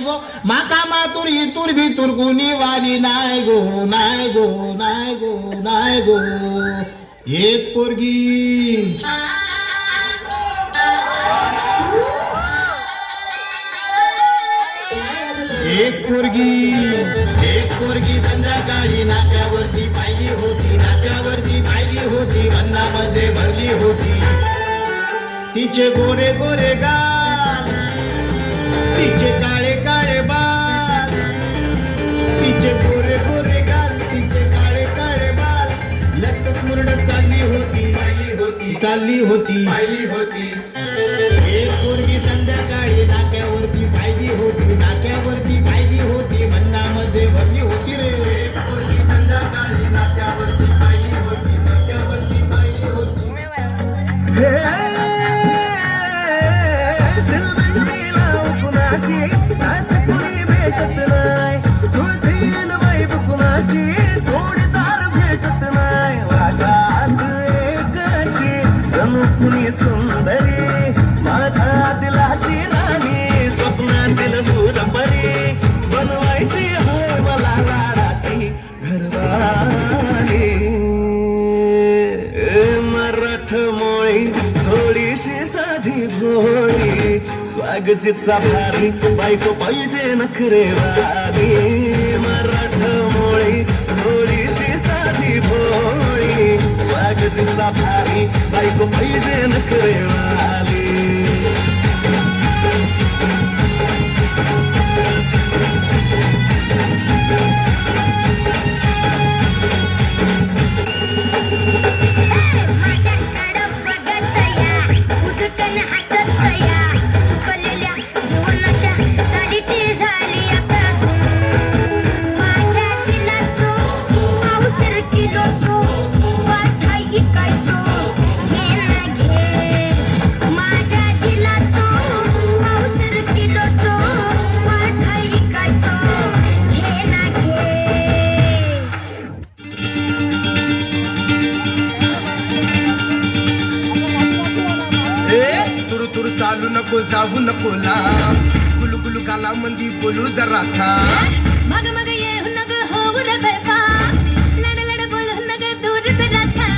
गो माका मातुर इतुर भितुर कुणी वाली नाय गो नाय गो नाय गो नाय गो एक पोरगी एक पोरगी संध्याकाळी नाक्यावरती पाहिली होती अन्नामध्ये भरली होती तिचे गोरे गोरे गाल तिचे काळे काळे बाल तिचे गोरे गोरे गाल तिचे काळे काळे बाल लचकत मुरडत चालली होती एक पोरगी संध्याकाळी नाक्यावरती पाहिली होती अन्नामध्ये भरली होती रे एक पोरगी संध्याकाळी नाक्यावरती पाहिली होती कुणी सुंदरी माझ्या दिलाची राणी स्वप्नातील फुलपरी बनवायची होय मला लाडाची घरवाली मराठमोळी थोडीशी साधी भोळी स्वागतीचा भारी बायको पाहिजे नखरेवाली मराठमोळी थोडीशी साधी भोळी स्वागतीचा भारी बायको पाहिजे नखरेवाली तुरु चालू नको जाऊ नको लांब गुलू गुलू गाला मंदी बोलू जरा मग मग ये नग हो रे बेफा लड लड बोल नग दूर से राथा